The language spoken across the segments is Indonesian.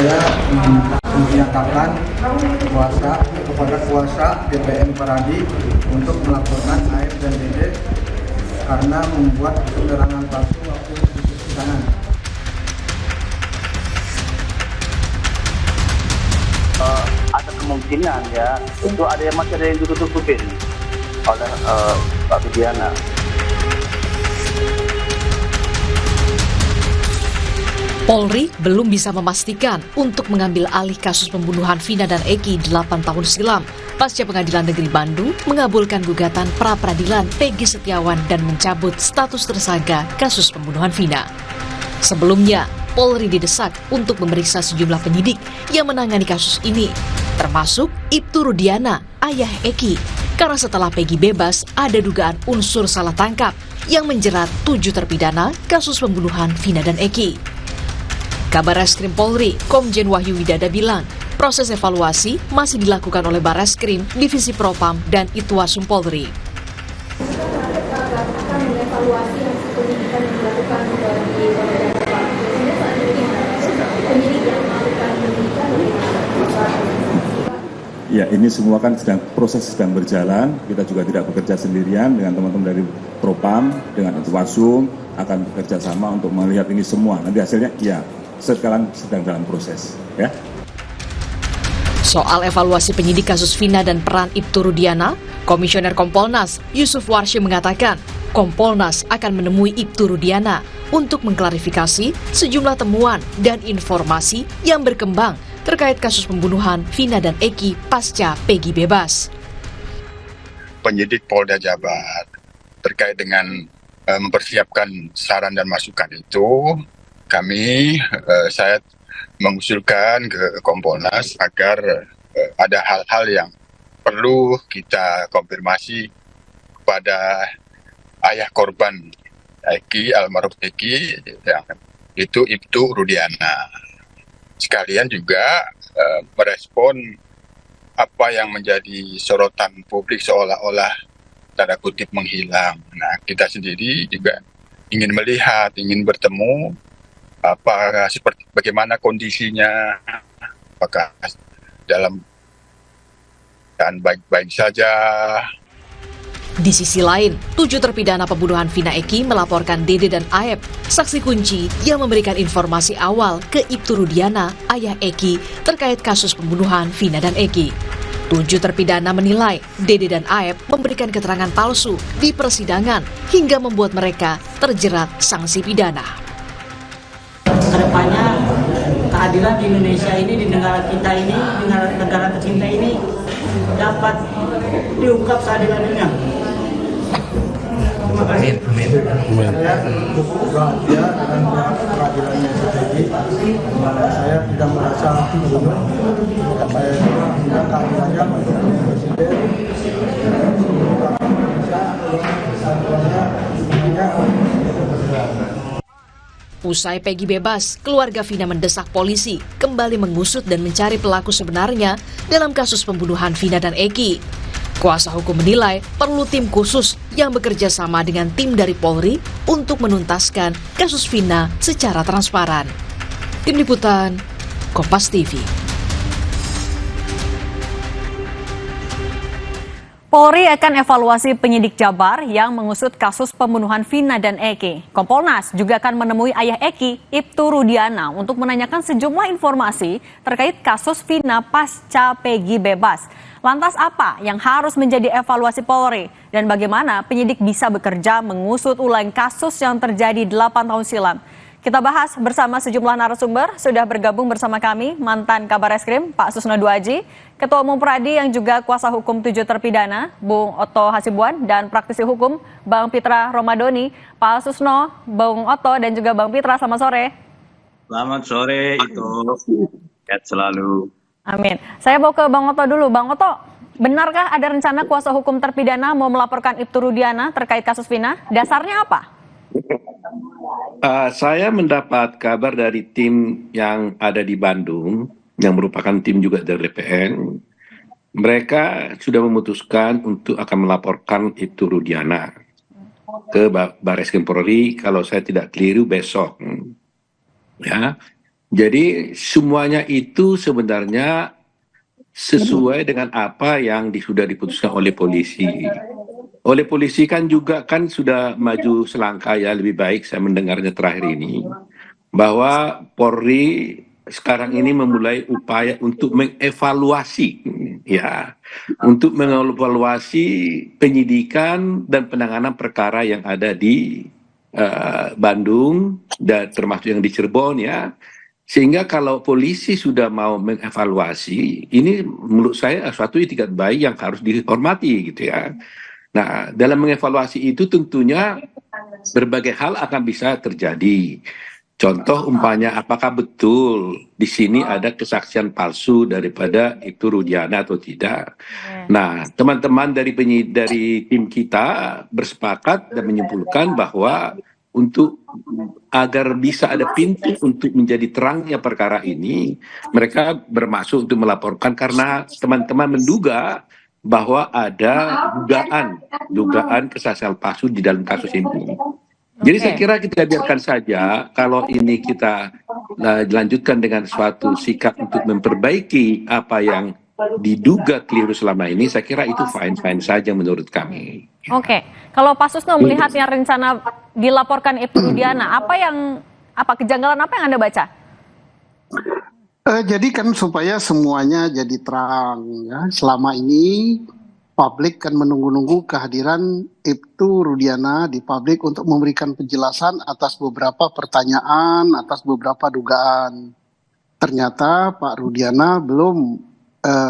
saya menyatakan kepada kuasa DPM Paradi untuk melaporkan AF dan DD karena membuat keterangan palsu waktu di persidangan. Ada kemungkinan ya, itu ada yang masih ada yang ditutup-tutupin oleh Pak Rudiana. Polri belum bisa memastikan untuk mengambil alih kasus pembunuhan Vina dan Eki 8 tahun silam pasca Pengadilan Negeri Bandung mengabulkan gugatan pra-peradilan Peggy Setiawan dan mencabut status tersangka kasus pembunuhan Vina. Sebelumnya, Polri didesak untuk memeriksa sejumlah penyidik yang menangani kasus ini, termasuk Ibtu Rudiana, ayah Eki, karena setelah Peggy bebas ada dugaan unsur salah tangkap yang menjerat 7 terpidana kasus pembunuhan Vina dan Eki. Kabareskrim Polri, Komjen Wahyu Widada bilang, proses evaluasi masih dilakukan oleh Bareskrim, Divisi Propam, dan Itwasum Polri. Ya, ini semua kan proses sedang berjalan. Kita juga tidak bekerja sendirian dengan teman-teman dari Propam, dengan Itwasum, akan bekerja sama untuk melihat ini semua. Nanti hasilnya, ya, sekarang sedang dalam proses. Ya. Soal evaluasi penyidik kasus Vina dan peran Ibtu Rudiana, Komisioner Kompolnas Yusuf Warshi mengatakan, Kompolnas akan menemui Ibtu Rudiana untuk mengklarifikasi sejumlah temuan dan informasi yang berkembang terkait kasus pembunuhan Vina dan Eki pasca Peggy bebas. Penyidik Polda Jabar terkait dengan mempersiapkan saran dan masukan itu, saya mengusulkan ke Kompolnas agar ada hal-hal yang perlu kita konfirmasi kepada ayah korban Eki, almarhum Eki, yang itu Ibtu Rudiana. Sekalian juga merespon apa yang menjadi sorotan publik seolah-olah tanda kutip menghilang. Nah, kita sendiri juga ingin melihat, ingin bertemu bagaimana kondisinya, apakah dalam keadaan baik-baik saja. Di sisi lain, 7 terpidana pembunuhan Vina Eki melaporkan Dede dan Aep, saksi kunci yang memberikan informasi awal ke Ibtu Rudiana, ayah Eki, terkait kasus pembunuhan Vina dan Eki. 7 terpidana menilai Dede dan Aep memberikan keterangan palsu di persidangan hingga membuat mereka terjerat sanksi pidana. Kedepannya keadilan di Indonesia ini, di negara kita ini, di negara tercinta ini dapat diungkap seadil-adilnya. Terima kasih. Saya cukup bahagia dengan peradilan yang terjadi. Saya tidak merasa dibunuh. Saya juga minta keadilannya untuk Presiden. Usai Peggy bebas, keluarga Vina mendesak polisi kembali mengusut dan mencari pelaku sebenarnya dalam kasus pembunuhan Vina dan Eki. Kuasa hukum menilai perlu tim khusus yang bekerja sama dengan tim dari Polri untuk menuntaskan kasus Vina secara transparan. Tim Liputan, Kompas TV. Polri akan evaluasi penyidik Jabar yang mengusut kasus pembunuhan Vina dan Eki. Kompolnas juga akan menemui ayah Eki, Ibtu Rudiana, untuk menanyakan sejumlah informasi terkait kasus Vina pasca Peggy bebas. Lantas apa yang harus menjadi evaluasi Polri dan bagaimana penyidik bisa bekerja mengusut ulang kasus yang terjadi 8 tahun silam? Kita bahas bersama sejumlah narasumber. Sudah bergabung bersama kami mantan Kabareskrim Pak Susno Duaji, Ketua Umum Pradi yang juga kuasa hukum 7 terpidana Bung Otto Hasibuan, dan praktisi hukum Bang Pitra Romadoni. Pak Susno, Bung Otto, dan juga Bang Pitra, selamat sore. Selamat sore, itu sehat selalu. Amin. Saya mau ke Bang Otto dulu. Bang Otto, benarkah ada rencana kuasa hukum terpidana mau melaporkan Ibtu Rudiana terkait kasus Vina? Dasarnya apa? Saya mendapat kabar dari tim yang ada di Bandung, yang merupakan tim juga dari BPN. Mereka sudah memutuskan untuk akan melaporkan Ibtu Rudiana ke Bareskrim Polri, kalau saya tidak keliru besok. Ya, Jadi semuanya itu sebenarnya sesuai dengan apa yang sudah diputuskan oleh polisi. Oleh polisi kan juga kan sudah maju selangkah ya, lebih baik saya mendengarnya terakhir ini, bahwa Polri sekarang ini memulai upaya untuk mengevaluasi ya, untuk mengevaluasi penyidikan dan penanganan perkara yang ada di Bandung dan termasuk yang di Cirebon ya. Sehingga kalau polisi sudah mau mengevaluasi, ini menurut saya suatu itikat baik yang harus dihormati gitu ya. Nah, dalam mengevaluasi itu tentunya berbagai hal akan bisa terjadi. Contoh umpamanya apakah betul di sini ada kesaksian palsu daripada Ibtu Rudiana atau tidak. Nah, teman-teman dari tim kita bersepakat dan menyimpulkan bahwa untuk agar bisa ada pintu untuk menjadi terangnya perkara ini, mereka bermaksud untuk melaporkan karena teman-teman menduga bahwa ada dugaan kesaksian palsu di dalam kasus ini. Jadi saya kira kita biarkan saja kalau ini kita dilanjutkan dengan suatu sikap untuk memperbaiki apa yang diduga keliru selama ini, saya kira itu fine-fine saja menurut kami. Oke, kalau Pak Susno melihatnya rencana dilaporkan Ibtu Rudiana, apa kejanggalan apa yang Anda baca? Jadi kan supaya semuanya jadi terang ya. Selama ini publik kan menunggu-nunggu kehadiran Ibtu Rudiana di publik untuk memberikan penjelasan atas beberapa pertanyaan, atas beberapa dugaan. Ternyata Pak Rudiana belum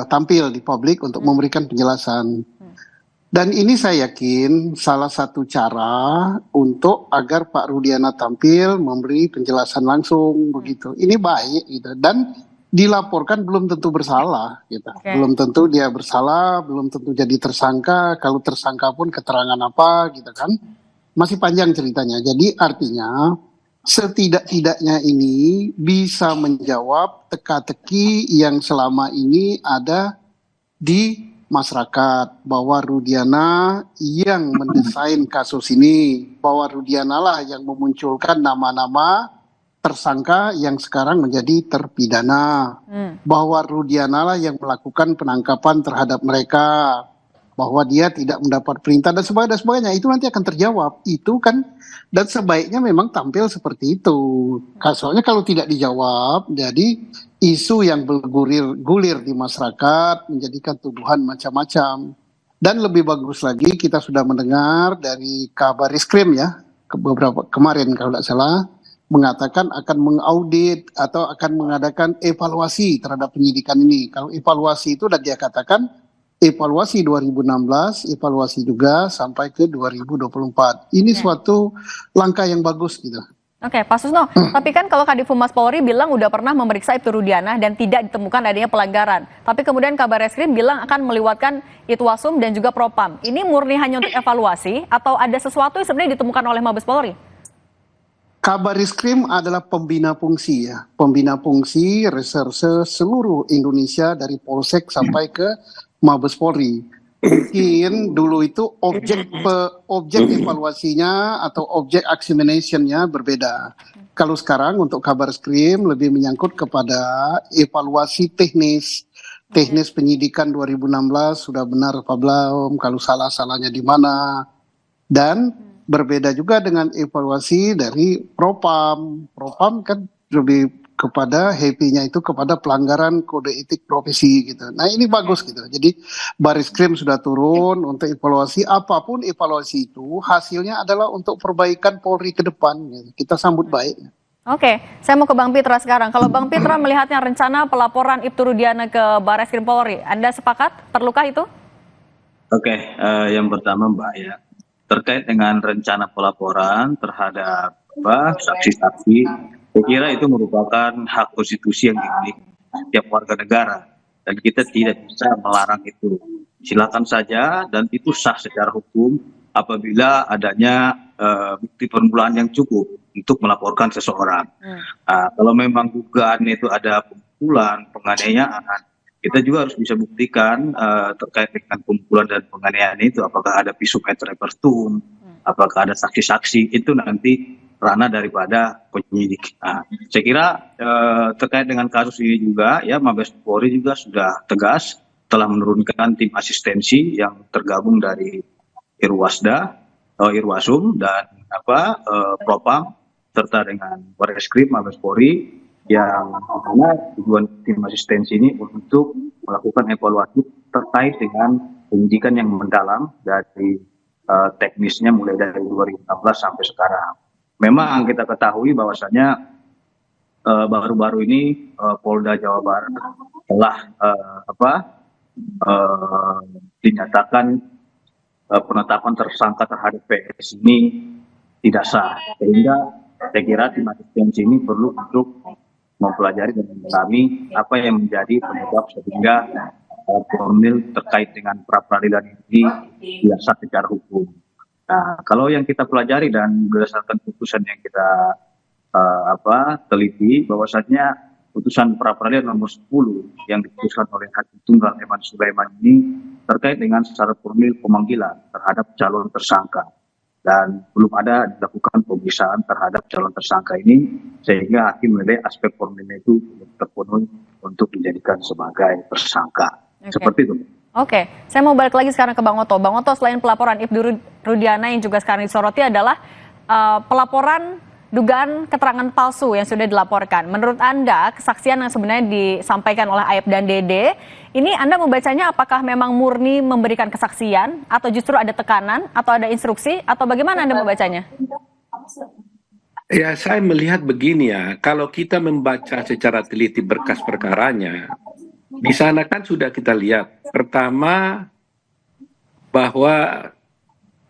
tampil di publik untuk memberikan penjelasan. Dan ini saya yakin salah satu cara untuk agar Pak Rudiana tampil memberi penjelasan langsung begitu. Ini baik gitu, dan dilaporkan belum tentu bersalah gitu. Belum tentu dia bersalah, belum tentu jadi tersangka. Kalau tersangka pun keterangan apa gitu kan. Masih panjang ceritanya. Jadi artinya setidak-tidaknya ini bisa menjawab teka-teki yang selama ini ada di masyarakat, bahwa Rudiana yang mendesain kasus ini, bahwa Rudiana lah yang memunculkan nama-nama tersangka yang sekarang menjadi terpidana, bahwa Rudiana lah yang melakukan penangkapan terhadap mereka, bahwa dia tidak mendapat perintah dan sebagainya. Itu nanti akan terjawab. Itu kan, dan sebaiknya memang tampil seperti itu. Soalnya kalau tidak dijawab, jadi isu yang bergulir di masyarakat menjadikan tuduhan macam-macam. Dan lebih bagus lagi kita sudah mendengar dari Kabariskrem ya, beberapa kemarin kalau tidak salah, mengatakan akan mengaudit atau akan mengadakan evaluasi terhadap penyidikan ini. Kalau evaluasi itu sudah dia katakan evaluasi 2016, evaluasi juga sampai ke 2024. Ini suatu langkah yang bagus gitu. Oke, Pak Susno, tapi kan kalau Kadif Humas Polri bilang udah pernah memeriksa Ibtu Rudiana dan tidak ditemukan adanya pelanggaran. Tapi kemudian Kabareskrim bilang akan melibatkan Itwasum dan juga Propam. Ini murni hanya untuk evaluasi atau ada sesuatu yang sebenarnya ditemukan oleh Mabes Polri? Kabariskrem adalah pembina fungsi ya, pembina fungsi reserse seluruh Indonesia dari Polsek sampai ke Mabes Polri. Mungkin dulu itu objek evaluasinya atau objek examination-nya berbeda. Kalau sekarang untuk Kabareskrim lebih menyangkut kepada evaluasi teknis penyidikan 2016 sudah benar apa belum, kalau salahnya di mana, dan berbeda juga dengan evaluasi dari Propam. Propam kan lebih kepada happy-nya itu kepada pelanggaran kode etik profesi gitu. Nah ini bagus gitu. Jadi Bariskrim sudah turun untuk evaluasi, apapun evaluasi itu hasilnya adalah untuk perbaikan Polri ke depan gitu. Kita sambut baik. Oke, saya mau ke Bang Pitra sekarang. Kalau Bang Pitra melihatnya rencana pelaporan Ibtu Rudiana ke Bareskrim Polri, Anda sepakat? Perlukah itu? Oke, yang pertama Mbak ya, terkait dengan rencana pelaporan terhadap saksi-saksi, saya kira itu merupakan hak konstitusi yang dimiliki setiap warga negara dan kita tidak bisa melarang itu. Silakan saja dan itu sah secara hukum apabila adanya bukti permulaan yang cukup untuk melaporkan seseorang. Kalau memang dugaan itu ada pembunuhan, penganiayaan, kita juga harus bisa buktikan terkait dengan pembunuhan dan penganiayaan itu apakah ada visum et repertum, apakah ada saksi-saksi, itu nanti ranah daripada penyidik. Nah, saya kira terkait dengan kasus ini juga ya Mabes Polri juga sudah tegas telah menurunkan tim asistensi yang tergabung dari Irwasda, Irwasum dan Propam serta dengan Barreskrim Mabes Polri yang mana tujuan tim asistensi ini untuk melakukan evaluasi terkait dengan penyidikan yang mendalam dari teknisnya mulai dari 2016 sampai sekarang. Memang kita ketahui bahwasannya baru-baru ini Polda Jawa Barat telah dinyatakan penetapan tersangka terhadap PS ini tidak sah, sehingga saya kira tim asistensi ini perlu untuk mempelajari dan mendalami apa yang menjadi penyebab sehingga formil terkait dengan pra peradilan ini tidak sah secara hukum. Nah, kalau yang kita pelajari dan berdasarkan putusan yang kita teliti, bahwasanya putusan pra peradilan nomor 10 yang diputuskan oleh Hakim Tunggal Eman Sulaiman ini terkait dengan syarat formil pemanggilan terhadap calon tersangka dan belum ada dilakukan pemeriksaan terhadap calon tersangka ini, sehingga hakim menilai aspek formilnya itu terpenuhi untuk dijadikan sebagai tersangka. Seperti itu. Oke, saya mau balik lagi sekarang ke Bang Oto. Bang Oto, selain pelaporan Ibtu Rudiana yang juga sekarang disoroti adalah pelaporan dugaan keterangan palsu yang sudah dilaporkan. Menurut Anda, kesaksian yang sebenarnya disampaikan oleh Aep dan Dede, ini Anda membacanya apakah memang murni memberikan kesaksian, atau justru ada tekanan, atau ada instruksi, atau bagaimana Anda membacanya? Ya, saya melihat begini ya, kalau kita membaca secara teliti berkas perkaranya, di sana kan sudah kita lihat, pertama bahwa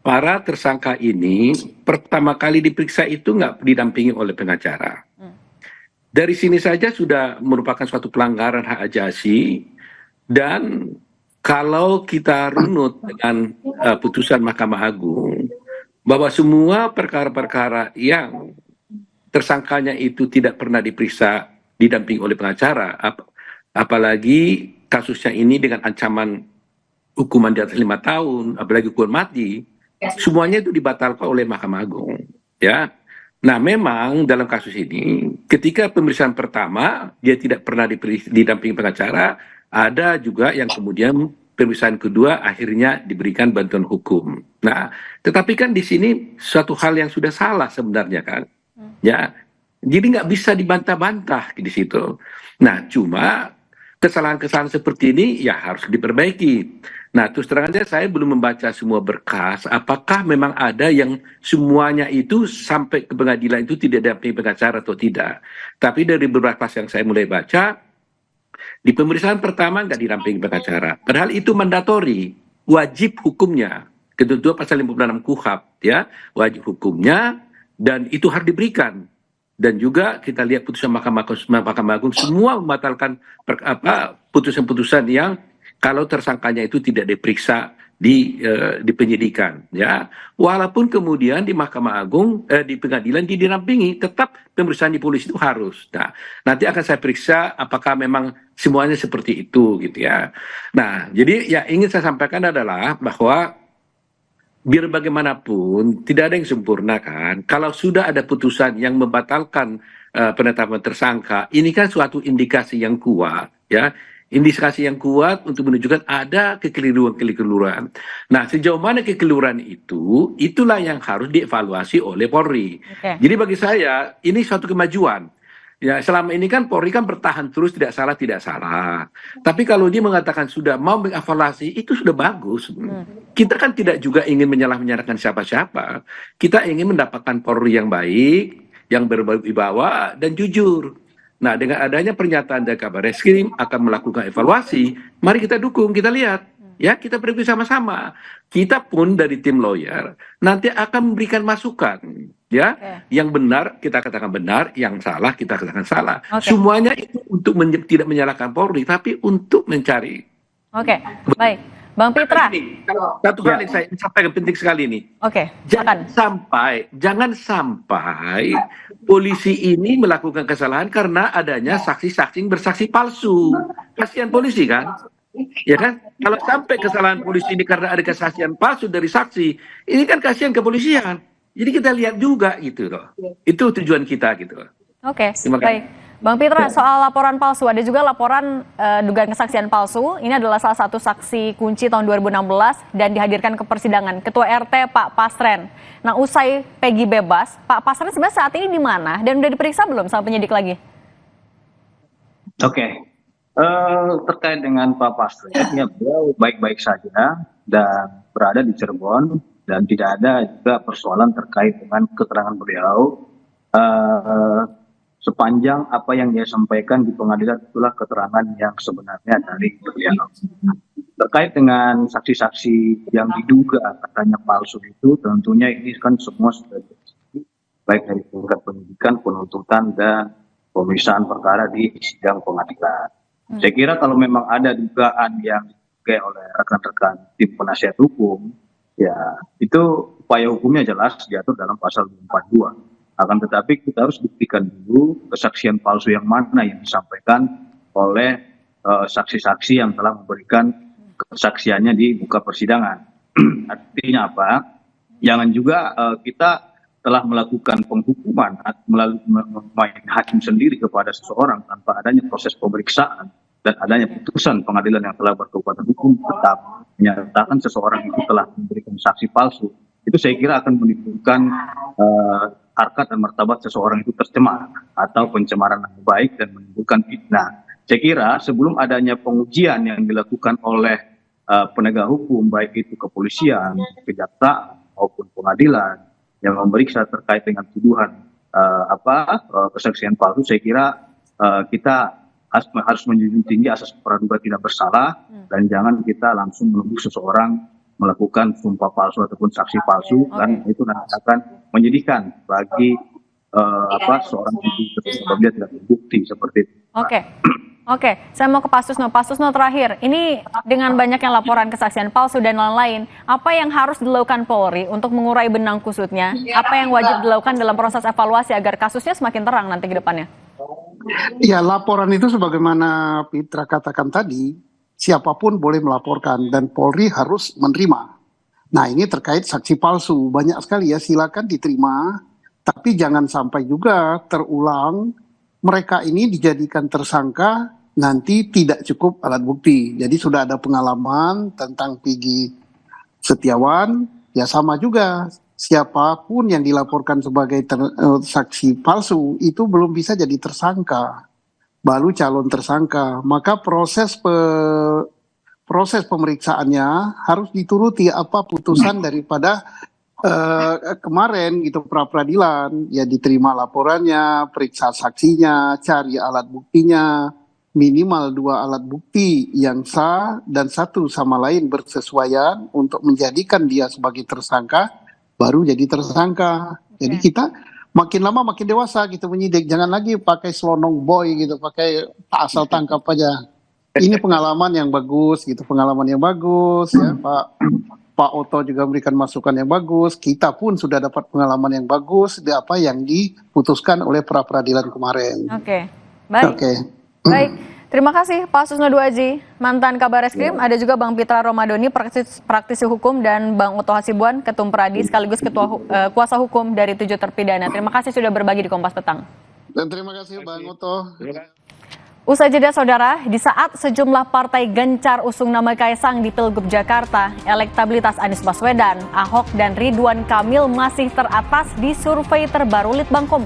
para tersangka ini pertama kali diperiksa itu nggak didampingi oleh pengacara. Dari sini saja sudah merupakan suatu pelanggaran hak asasi, dan kalau kita runut dengan putusan Mahkamah Agung, bahwa semua perkara-perkara yang tersangkanya itu tidak pernah diperiksa didampingi oleh pengacara, apalagi kasusnya ini dengan ancaman hukuman di atas 5 tahun, apalagi hukuman mati, semuanya itu dibatalkan oleh Mahkamah Agung. Ya, nah memang dalam kasus ini, ketika pemeriksaan pertama dia tidak pernah didampingi pengacara, ada juga yang kemudian pemeriksaan kedua akhirnya diberikan bantuan hukum. Nah, tetapi kan di sini suatu hal yang sudah salah sebenarnya kan, ya. Jadi nggak bisa dibantah-bantah di situ. Nah, cuma kesalahan-kesalahan seperti ini ya harus diperbaiki. Nah, terus terang aja saya belum membaca semua berkas, apakah memang ada yang semuanya itu sampai ke pengadilan itu tidak didampingi pengacara atau tidak. Tapi dari beberapa berkas yang saya mulai baca, di pemeriksaan pertama nggak didampingi pengacara. Padahal itu mandatori, wajib hukumnya. Ketentuan pasal 56 KUHP, ya, wajib hukumnya, dan itu harus diberikan. Dan juga kita lihat putusan Mahkamah Agung semua membatalkan putusan-putusan yang kalau tersangkanya itu tidak diperiksa di penyidikan, ya. Walaupun kemudian di Mahkamah Agung di pengadilan didampingi, tetap pemeriksaan di polisi itu harus. Nah, nanti akan saya periksa apakah memang semuanya seperti itu gitu ya. Nah, jadi ya ingin saya sampaikan adalah bahwa biar bagaimanapun tidak ada yang sempurna kan. Kalau sudah ada putusan yang membatalkan penetapan tersangka, ini kan suatu indikasi yang kuat, ya. Indikasi yang kuat untuk menunjukkan ada kekeliruan-kekeliruan. Nah, sejauh mana kekeliruan itu, itulah yang harus dievaluasi oleh Polri. Okay. Jadi bagi saya ini suatu kemajuan. Ya, selama ini kan Polri kan bertahan terus tidak salah. Tapi kalau dia mengatakan sudah mau mengevaluasi, itu sudah bagus. Kita kan tidak juga ingin menyalahkan siapa-siapa. Kita ingin mendapatkan Polri yang baik, yang berwibawa dan jujur. Nah, dengan adanya pernyataan dari Kabar Reskrim akan melakukan evaluasi, mari kita dukung, kita lihat. Ya, kita pergi sama-sama. Kita pun dari tim lawyer nanti akan memberikan masukan. Ya, yang benar kita katakan benar, yang salah kita katakan salah. Semuanya itu untuk tidak menyalahkan Polri, tapi untuk mencari. Oke, baik. Bang Pitra. Satu hal yang saya sampaikan penting sekali ini. Jangan sampai polisi ini melakukan kesalahan karena adanya saksi-saksi bersaksi palsu. Kasihan polisi kan? Ya kan? Kalau sampai kesalahan polisi ini karena ada kesaksian palsu dari saksi, ini kan kasihan kepolisian. Jadi kita lihat juga gitu loh. Itu tujuan kita gitu loh. Oke, Terima kasih. baik. Bang Pitra, soal laporan palsu, ada juga laporan dugaan kesaksian palsu. Ini adalah salah satu saksi kunci tahun 2016 dan dihadirkan ke persidangan. Ketua RT Pak Pasren. Nah, usai Peggy bebas, Pak Pasren sebenarnya saat ini di mana dan udah diperiksa belum sama penyidik lagi? Oke. Terkait dengan Pak Pasren, ya beliau baik-baik saja dan berada di Cirebon dan tidak ada juga persoalan terkait dengan keterangan beliau. Sepanjang apa yang dia sampaikan di pengadilan itulah keterangan yang sebenarnya dari beliau. Terkait dengan saksi-saksi yang diduga katanya palsu itu, tentunya ini kan semua sudah terjadi, baik dari tingkat penyidikan, penuntutan, dan pemeriksaan perkara di sidang pengadilan. Saya kira kalau memang ada dugaan yang diduga oleh rekan-rekan tim penasihat hukum, ya itu upaya hukumnya jelas diatur dalam pasal 242. Akan tetapi kita harus buktikan dulu kesaksian palsu yang mana yang disampaikan oleh saksi-saksi yang telah memberikan kesaksiannya di muka persidangan. Artinya apa? Jangan juga kita telah melakukan penghukuman melalui main hakim sendiri kepada seseorang tanpa adanya proses pemeriksaan dan adanya putusan pengadilan yang telah berkekuatan hukum tetap menyatakan seseorang itu telah memberikan saksi palsu. Itu saya kira akan menimbulkan harkat dan martabat seseorang itu tercemar atau pencemaran nama baik dan menimbulkan fitnah. Saya kira sebelum adanya pengujian yang dilakukan oleh penegak hukum, baik itu kepolisian, kejaksaan maupun pengadilan yang memeriksa terkait dengan tuduhan kesaksian palsu, saya kira kita harus menjunjung tinggi asas praduga tidak bersalah dan jangan kita langsung menuduh seseorang melakukan sumpah palsu ataupun saksi palsu, dan itu nanti akan menyedihkan bagi seorang itu apabila tidak terbukti seperti itu. Oke, saya mau ke Pak Susno. Pak Susno terakhir, ini dengan banyaknya laporan kesaksian palsu dan lain-lain, apa yang harus dilakukan Polri untuk mengurai benang kusutnya? Apa yang wajib dilakukan dalam proses evaluasi agar kasusnya semakin terang nanti ke depannya? Ya, laporan itu sebagaimana Pitra katakan tadi, siapapun boleh melaporkan dan Polri harus menerima. Nah, ini terkait saksi palsu, banyak sekali ya, silakan diterima, tapi jangan sampai juga terulang mereka ini dijadikan tersangka, nanti tidak cukup alat bukti. Jadi sudah ada pengalaman tentang Peggy Setiawan, ya sama juga, siapapun yang dilaporkan sebagai saksi palsu, itu belum bisa jadi tersangka, baru calon tersangka. Maka proses pemeriksaannya harus dituruti apa putusan daripada kemarin gitu pra peradilan, ya diterima laporannya, periksa saksinya, cari alat buktinya, minimal 2 alat bukti yang sah dan satu sama lain bersesuaian untuk menjadikan dia sebagai tersangka, baru jadi tersangka. Jadi kita makin lama makin dewasa gitu menyidik, jangan lagi pakai selonong boy gitu, pakai asal tangkap aja. Ini pengalaman yang bagus gitu, ya Pak Oto juga memberikan masukan yang bagus, kita pun sudah dapat pengalaman yang bagus di apa yang diputuskan oleh pra peradilan kemarin. Baik. Terima kasih Pak Susno Duaji, mantan Kabar Eskrim. Ada juga Bang Pitra Romadoni, praktisi hukum, dan Bang Oto Hasibuan, Ketum Pradi sekaligus kuasa hukum dari 7 terpidana. Terima kasih sudah berbagi di Kompas Petang. Dan terima kasih Bang Oto. Usai jeda saudara, di saat sejumlah partai gencar usung nama Kaisang di Pilgub Jakarta, elektabilitas Anies Baswedan, Ahok, dan Ridwan Kamil masih teratas di survei terbaru Litbang Kompas.